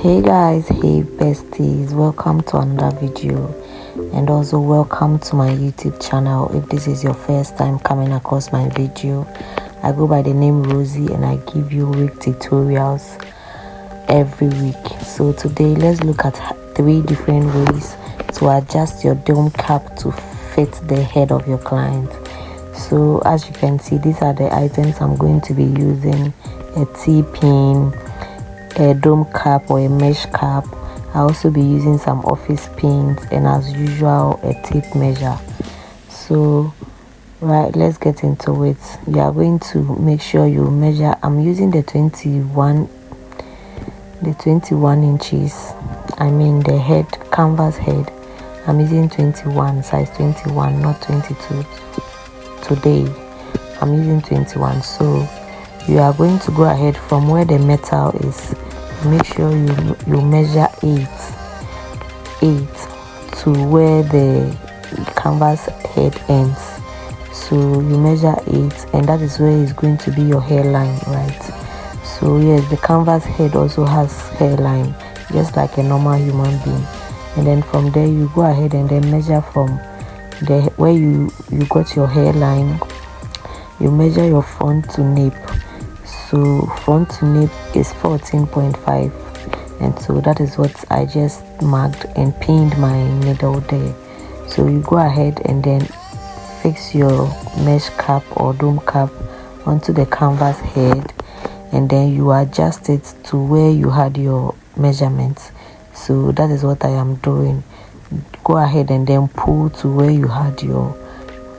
Hey guys, hey besties, welcome to another video and also welcome to my YouTube channel. If this is your first time coming across my video, I go by the name Rosie and I give you wig tutorials every week. So today let's look at 3 different ways to adjust your dome cap to fit the head of your client. So as you can see, these are the items I'm going to be using: a T-pin, a dome cap or a mesh cap. I'll also be using some office pins, and as usual a tape measure. So right, let's get into it. You are going to make sure you measure. I'm using the 21 inches. I mean the head, canvas head. I'm using 21, size 21, not 22 today. I'm using 21. So you are going to go ahead from where the metal is. Make sure you measure 8 to where the canvas head ends. So you measure 8, and that is where is going to be your hairline, right? So yes, the canvas head also has hairline, just like a normal human being. And then from there you go ahead and then measure from the where you got your hairline. You measure your front to nape. So front to nape is 14.5, and so that is what I just marked and pinned my needle there. So you go ahead and then fix your mesh cap or dome cap onto the canvas head, and then you adjust it to where you had your measurements. So that is what I am doing. Go ahead and then pull to where you had your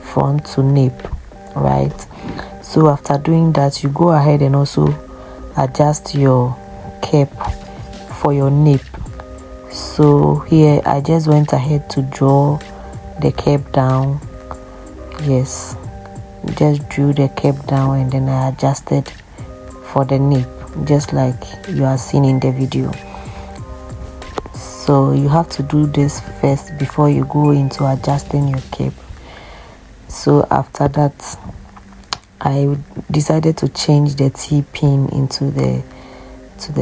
front to nape, right? So after doing that, you go ahead and also adjust your cap for your nape. So here I just went ahead to draw the cap down. Yes, just drew the cap down and then I adjusted for the nape, just like you are seeing in the video. So you have to do this first before you go into adjusting your cap. So after that, I decided to change the T-pin into the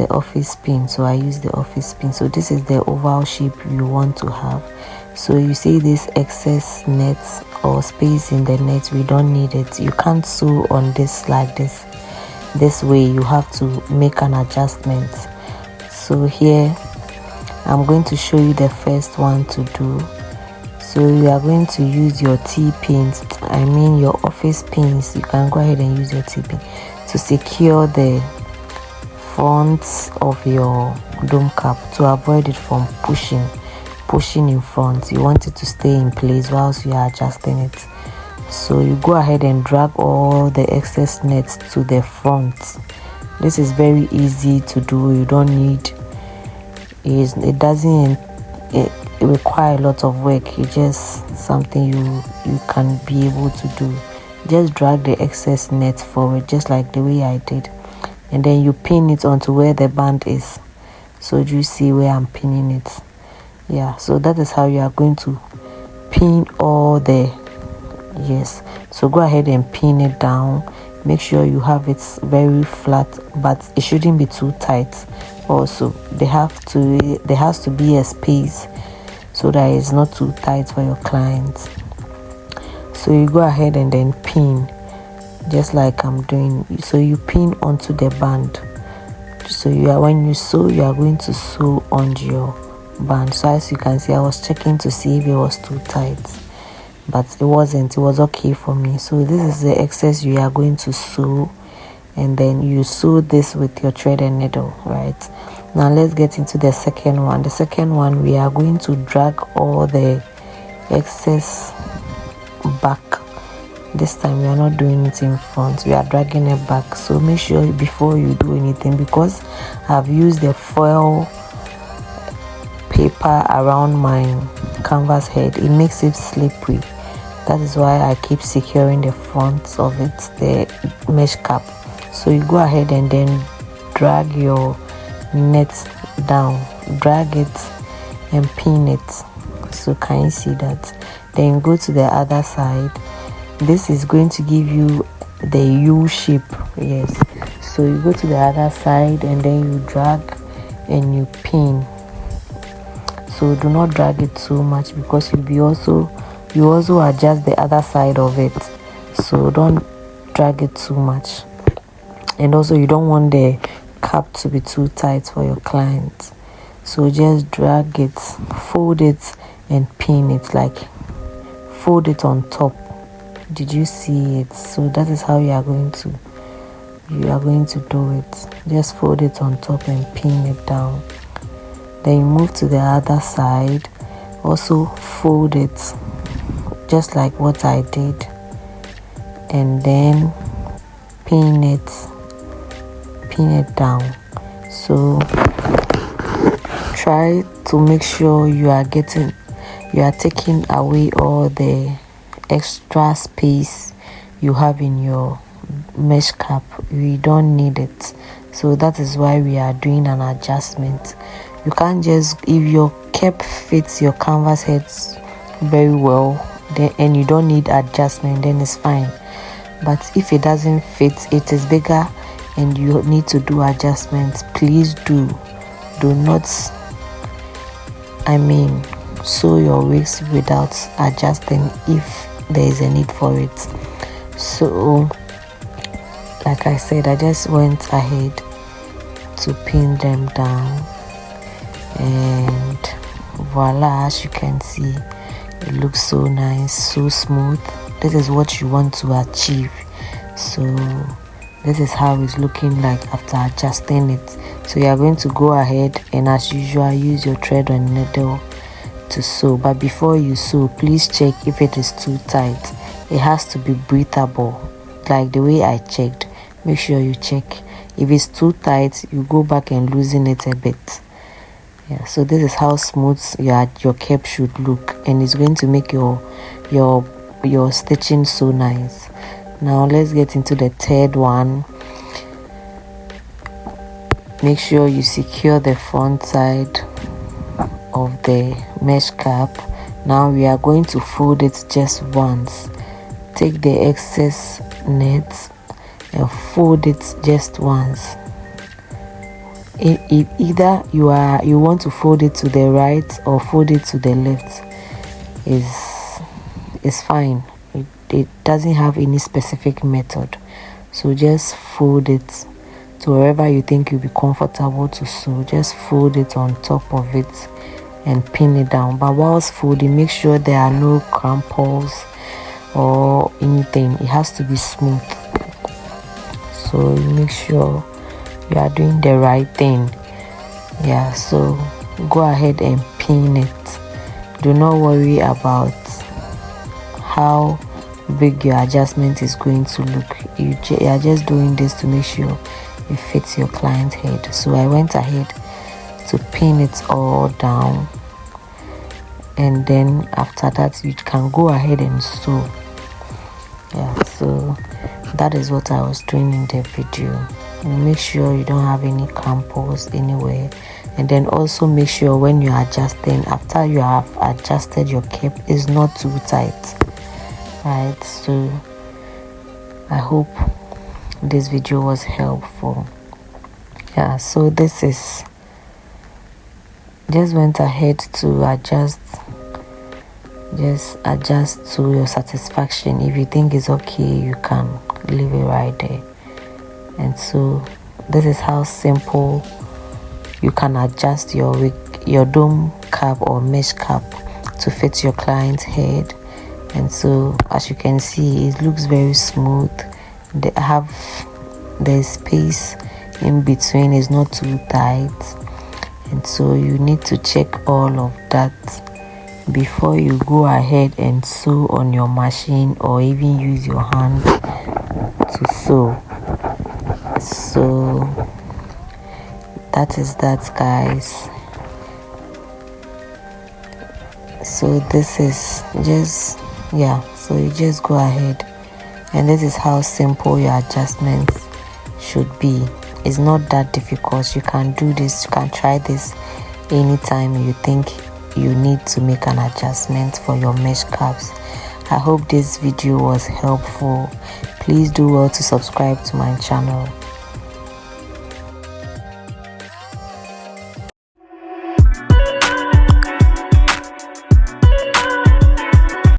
office pin. So I use the office pin. So this is the oval shape you want to have. So you see this excess net or space in the net, we don't need it. You can't sew on this like this way. You have to make an adjustment. So here I'm going to show you the first one to do. So you are going to use your T-pins, I mean your office pins. You can go ahead and use your T-pin to secure the front of your dome cap to avoid it from pushing in front. You want it to stay in place whilst you are adjusting it. So you go ahead and drag all the excess nets to the front. This is very easy to do. You don't need it doesn't require a lot of work. It's just something you can be able to do. Just drag the excess net forward, just like the way I did, and then you pin it onto where the band is. So do you see where I'm pinning it? Yeah, so that is how you are going to pin all the yes. So go ahead and pin it down. Make sure you have it very flat, but it shouldn't be too tight. Also, there has to be a space so that it's not too tight for your clients. So you go ahead and then pin, just like I'm doing. So you pin onto the band. So when you sew, you are going to sew on your band. So as you can see, I was checking to see if it was too tight, but it wasn't. It was okay for me. So this is the excess you are going to sew, and then you sew this with your thread and needle, right? Now let's get into the second one. The second one, we are going to drag all the excess back. This time we are not doing it in front, we are dragging it back. So make sure before you do anything, because I've used the foil paper around my canvas head, it makes it slippery. That is why I keep securing the front of it, the mesh cap. So you go ahead and then drag your net down, drag it and pin it. So can you see that? Then you go to the other side. This is going to give you the U shape. Yes, so you go to the other side and then you drag and you pin. So do not drag it too much, because you also adjust the other side of it. So don't drag it too much. And also you don't want the cap to be too tight for your client. So just drag it, fold it, and pin it, like fold it on top. Did you see it? So that is how you are going to do it. Just fold it on top and pin it down. Then you move to the other side, also fold it just like what I did, and then pin it down. So try to make sure you are taking away all the extra space you have in your mesh cap. We don't need it. So that is why we are doing an adjustment. You can't just, if your cap fits your canvas heads very well, then, and you don't need adjustment, then it's fine. But if it doesn't fit, it is bigger and you need to do adjustments, please do not sew your wigs without adjusting if there is a need for it. So like I said, I just went ahead to pin them down, and voila, as you can see, it looks so nice, so smooth. This is what you want to achieve. So this is how it's looking like after adjusting it. So you are going to go ahead and, as usual, use your thread and needle to sew. But before you sew, please check if it is too tight. It has to be breathable, like the way I checked. Make sure you check. If it's too tight, you go back and loosen it a bit. Yeah, so this is how smooth your cap should look, and it's going to make your stitching so nice. Now let's get into the third one. Make sure you secure the front side of the mesh cap. Now we are going to fold it just once. Take the excess net and fold it just once. If either you want to fold it to the right or fold it to the left, is fine. It doesn't have any specific method. So just fold it to wherever you think you'll be comfortable to sew. Just fold it on top of it and pin it down. But whilst folding, make sure there are no crumples or anything. It has to be smooth. So you make sure you are doing the right thing. Yeah, so go ahead and pin it. Do not worry about how big your adjustment is going to look. You are just doing this to make sure it fits your client's head. So I went ahead to pin it all down, and then after that you can go ahead and sew. Yeah, so that is what I was doing in the video. And make sure you don't have any crumples anywhere, and then also make sure when you're adjusting, after you have adjusted your cape, is not too tight. Right, so I hope this video was helpful. Yeah, so this is just went ahead to adjust. Just adjust to your satisfaction. If you think it's okay, you can leave it right there. And so this is how simple you can adjust your wig, your dome cap or mesh cap to fit your client's head. And so as you can see, it looks very smooth. The space in between is not too tight, and so you need to check all of that before you go ahead and sew on your machine or even use your hand to sew. So that is that, guys. So this is just, yeah, so you just go ahead, and this is how simple your adjustments should be. It's not that difficult. You can do this, you can try this anytime you think you need to make an adjustment for your mesh caps. I hope this video was helpful. Please do well to subscribe to my channel.